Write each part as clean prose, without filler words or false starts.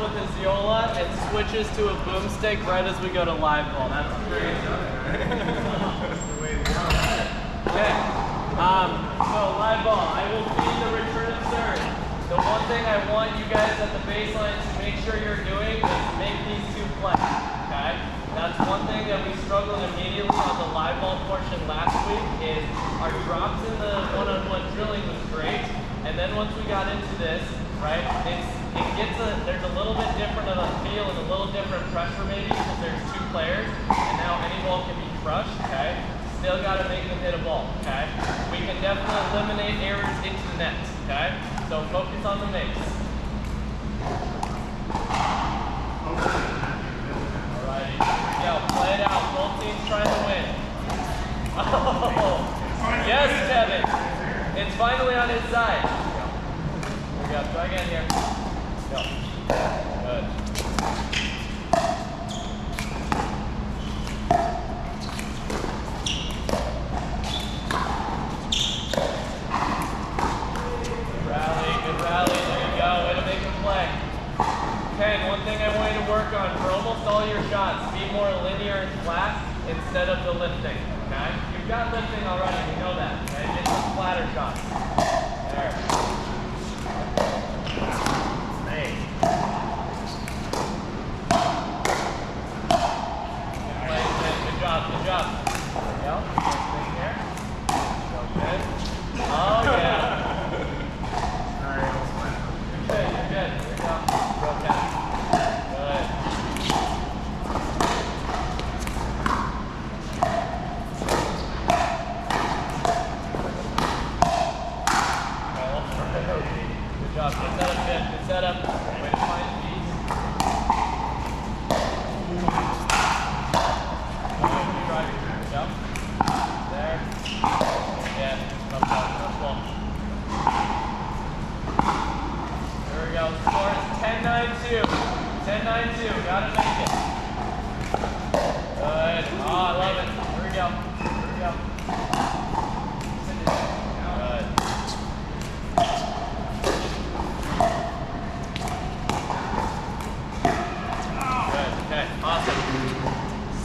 off with a Ziola and switches to a boomstick right as we go to live ball. That's great. Okay. So live ball, I will feed the return serve. The one thing I want you guys at the baseline to make sure you're doing is make these two play. Okay? That's one thing that we struggled immediately on the live ball portion last week is our drops in the one-on-one drilling was great. And then once we got into this, right, there's a little bit different of a feel and a little different pressure maybe because there's two players and now any ball can be crushed, okay? Still got to make them hit a ball, okay? We can definitely eliminate errors into the net, okay? So focus on the mix. Alrighty, here we go. Play it out. Both teams trying to win. Oh, yes, Kevin. It's finally on his side. Here we go. Try again here. Go. Good. Good rally. There you go. Way to make a play. Ken, one thing I want you to work on for almost all your shots, be more linear and flat instead of the lifting. Okay? You've got lifting already. We know that. Okay? Get some flatter shots. There. Hey. Good job. Good job. There we go. Nice here. Go good. Oh, yeah. You're good. You're good. Here we go. Go, Ken. Good. Good job. Good setup, Jim. Good setup. Way to find the feet. Good driving. Good job. There. Yeah. Tough ball. Tough ball. There we go. Score is 10-9-2. 10-9-2. Gotta make it. Good. Oh, I love it. Here we go. Here we go. Good. Good. Okay. Awesome.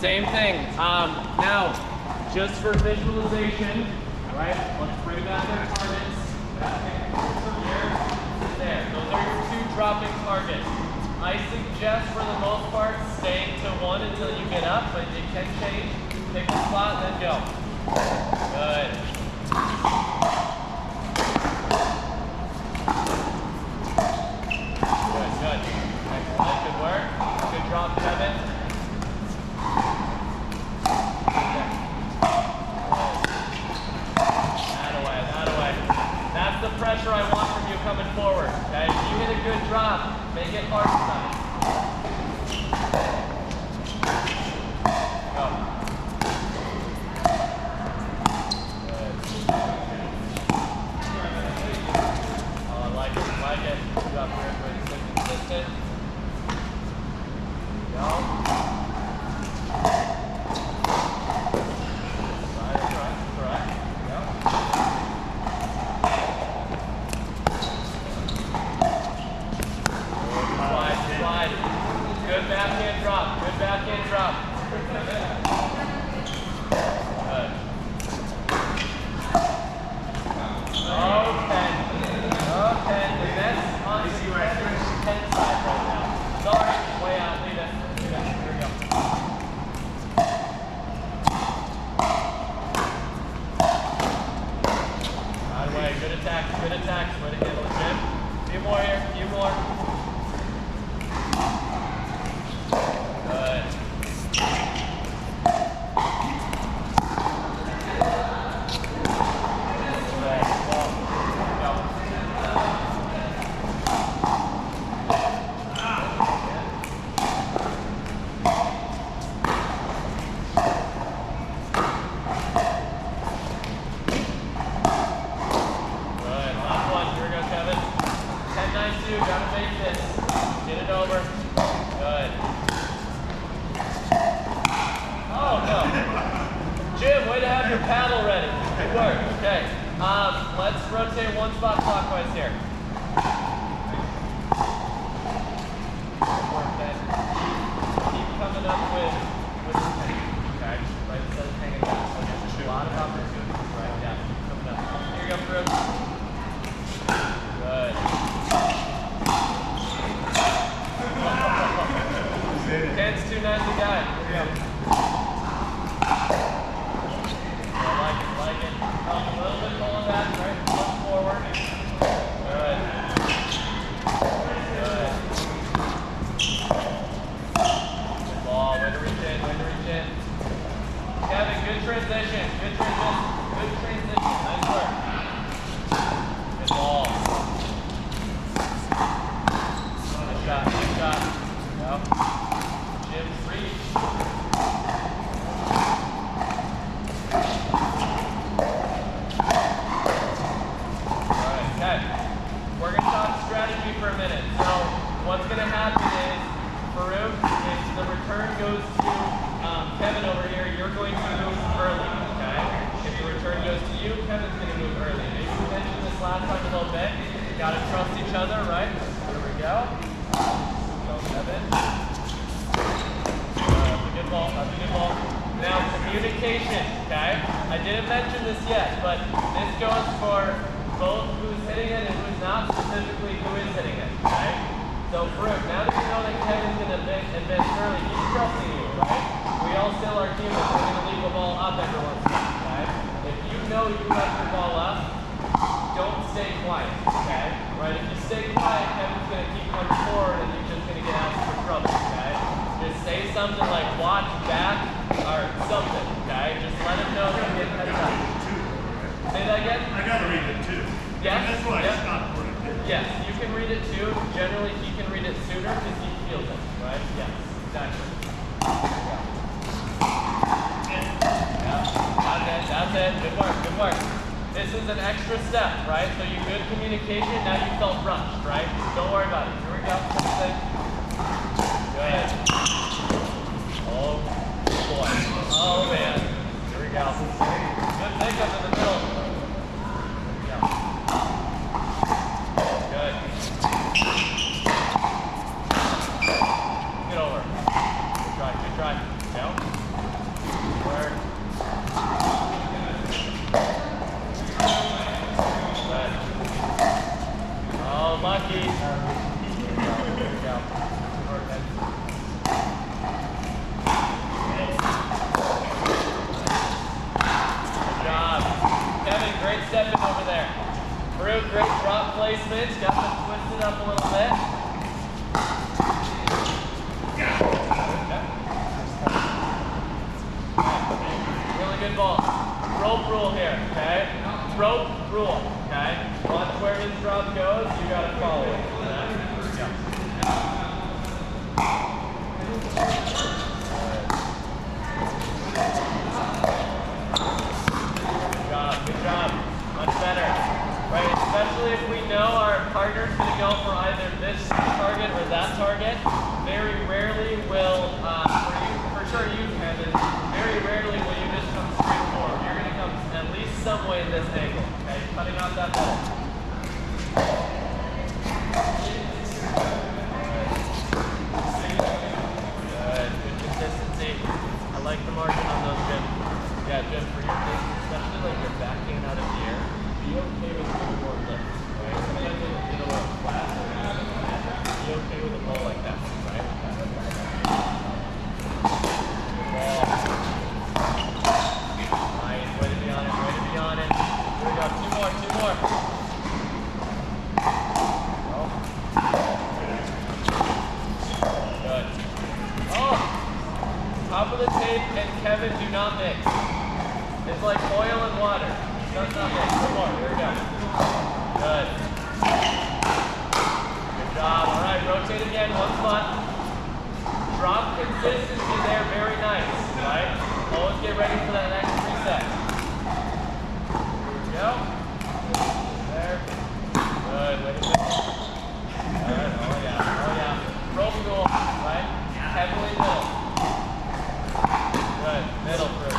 Same thing. Now, just for visualization, right? Let's bring back our targets. There. Those are your two dropping targets. I suggest for the most part staying to one until you get up, but it can change. Pick a spot and then go. Good. Good, good. Excellent. Good work. Good drop, Kevin. That away. That's the pressure I want from you coming forward. Okay? If you hit a good drop, make it hard tonight. Go. Good. Oh, I like it. I like it. Good job, Rick. Way to stay consistent. Go. Right. Go. Slide. Good backhand drop. Good backhand drop. Good. Okay. The net's on the 10 side right now. Sorry. Way out. Leave it. Here we go. That way. Good attacks. Good attacks. Way to handle it, Jim. A few more here. A few more. Good. Paddle ready. Good work. Okay. Let's rotate one spot clockwise here. gotta trust each other, right? Here we go. Go, Kevin. That's a good ball, that's a good ball. Now, communication, okay? I didn't mention this yet, but this goes for both who's hitting it and who's not, specifically who is hitting it, okay? So, Brooke, now that you know that Kevin's going to advance early, he's trusting you, right? We all still are humans. We're going to leave the ball up every once in a while, okay? If you know you left your ball up, don't stay quiet, okay? Right? If you stay quiet, Kevin's going to keep coming forward and you're just going to get asked for trouble, okay? Just say something like watch back or something, okay? Just let him know that you're getting heads up. Say that again? I got to read it too. Yes? That's why I stopped for it. Yes, you can read it too. Generally, he can read it sooner because he feels it, right? Yes, exactly. Yeah, that's it. Good work, good work. This is an extra step, right? So you good communication, now you felt rushed, right? Don't worry about it. Here we go. Good. Oh, boy. Oh, man. Here we go. Good pickup in the middle. Here we go. Good. Get over. Good try, good try. Go. Work. Good. Oh, lucky. There we go. Perfect. Good job. Kevin, great stepping over there. Farouk, great drop placement. Got them twisted up a little bit. Okay. Really good ball. Rope rule here, okay? Rope rule, okay? Watch where his drop goes, you gotta follow it. Good job. Much better. Right, especially if we know our partner's going to go for either this target or that target, very rarely will, for sure you, Kevin, very rarely will you just come straight forward. You're going to come at least some way in this angle, okay? Cutting out that middle. Good, good consistency. I like the margin on those, Jim. Yeah, Jim, for your case, especially like you're backing out of the air, be okay with doing more lift, right? Sometimes it'll get a little flat. Be okay with a ball like that, right? Good ball. Nice, way to be on it, way to be on it. Here we go, two more, two more. Oh. Good. Oh! Top of the tape and Kevin do not mix. It's like oil and water. Does not mix. One more. Here we go. Good. Good job. All right, rotate again. One spot. Drop consistency there. Very nice. Right? Always get ready for that next reset. Here we go. There. Good. Way to go. Good. Oh yeah. Oh yeah. Rope goal. Right? Heavily middle. Good. Middle through.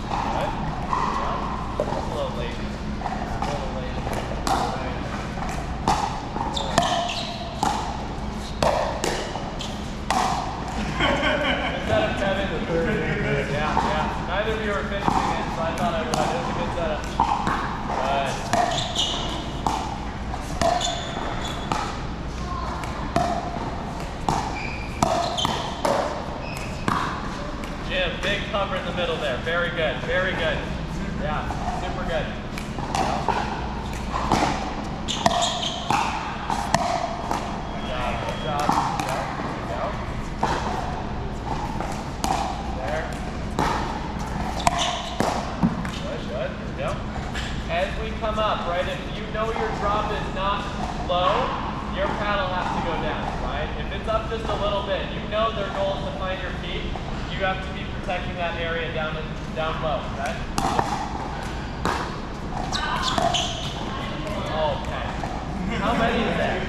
Good. Yeah. A little lazy. A little lazy. Right. Good setup, Kevin. Yeah. Neither of you are finishing it, so I thought I would. It was a good setup. Good. Jim, big cover in the middle there. Very good. Very good. Yeah, super good. Good job. There you go. There. Good. Here we go. As we come up, right, if you know your drop is not low, your paddle has to go down, right? If it's up just a little bit, you know their goal is to find your feet. You have to be protecting that area down low, okay? Okay. How many is that?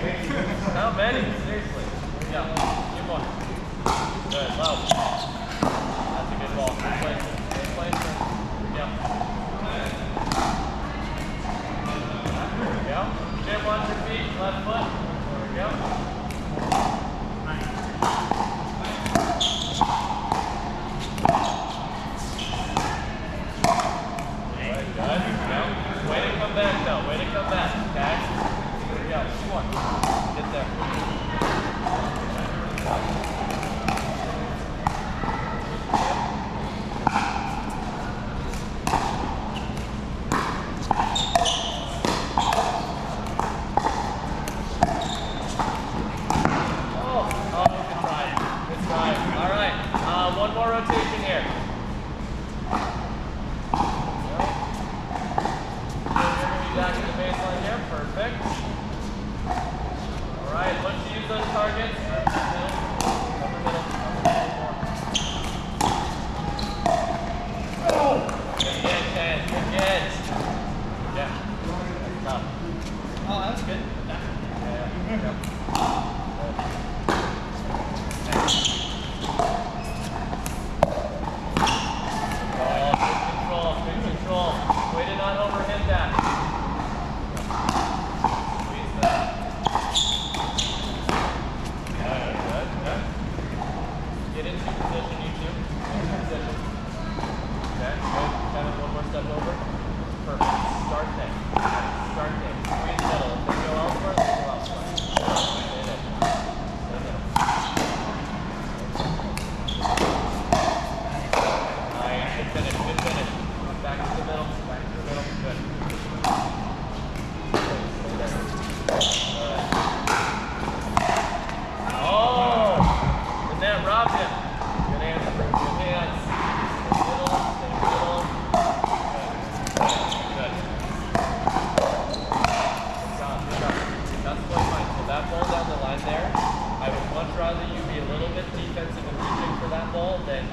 How many? Seriously. Yeah. Keep going. Good. Low. That's a good ball. Good placement. Good placement. Yeah. There we go. Jim, 1, 2, Oh, that's good. Good control. Way to not overhit that. Squeeze that. Good. Get into position, you two. Into position. Okay, good. Kind of one more step over. Perfect. Start there. Start there. Squeeze middle. If they go elsewhere, they go elsewhere. Stay there. Stay middle. Nice. Good finish. Good finish. Back to the middle. Back to the middle. Good. Stay there. Good. Oh! And that robbed him. Good answer. Good hands. Stay middle. Stay middle. Good. Good job. Good job. That's quite fine. So that ball down the line there, I would much rather you be a little bit defensive and reaching for that ball than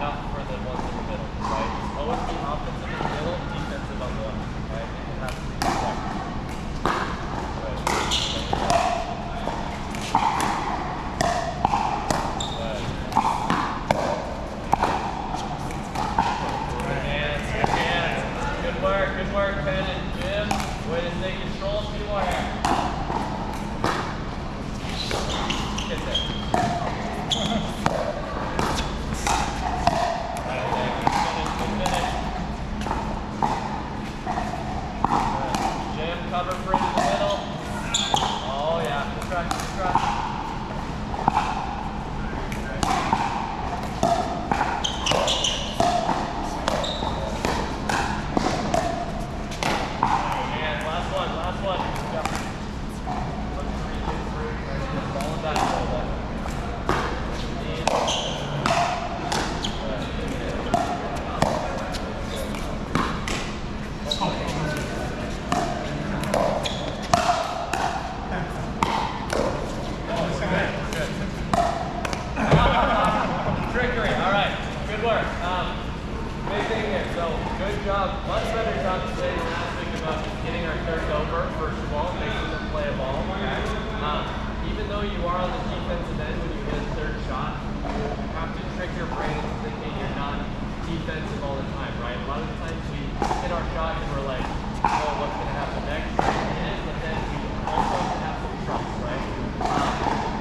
not for the ones in the middle, right? Just always be offensive in the middle, defensive on the left, right? It has to be correct. Good. Good work, Ken and Jim. Way to stay control. A few more here. Get there. Right there. Good finish. Good finish. Good. Jim, cover for in the middle. Oh yeah. Good try. Good try. Big thing here. So good job, much better job today than last week about getting our third over, first of all, making them play a ball. Okay? Even though you are on the defensive end when you get a third shot, you have to trick your brain into thinking you're not defensive all the time, right? A lot of the times we hit our shot and we're like, oh, what's going to happen next? But then we also have some trust, right?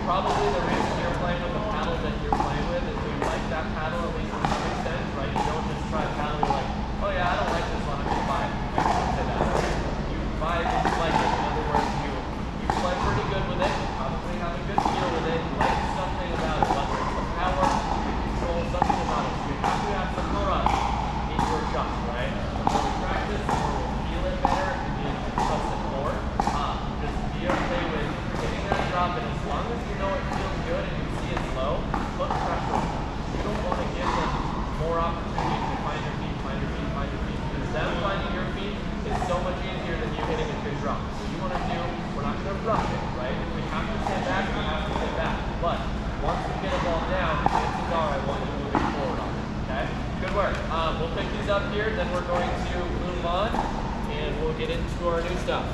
Probably the reason you're playing with the paddle that you're playing with is you like that paddle at least to some extent, right? You don't just try a paddle, you're like, oh yeah, I don't like this one, I'm going to buy it. Like, don't say that. You buy it because you like it. In other words, you play pretty good with it, you probably have a good feel with it, you like something about it, whether it's the power, the control, something about it. You have to have some rush in your shot, right? The more we practice, the more we'll feel it better, and you trust it more. Just be okay with getting that drop, and as long as you know it feels good and you see it's low, put pressure on them. You don't want to give them more opportunities to find your feet, find your feet, find your feet. Because them finding your feet is so much easier than you hitting a good drop. So you want to do, we're not going to rush it, right? If we have to stay back, we have to stay back. But once we get a ball down, chances are I want you moving forward on it, okay? Good work. We'll pick these up here, then we're going to move on, and we'll get into our new stuff.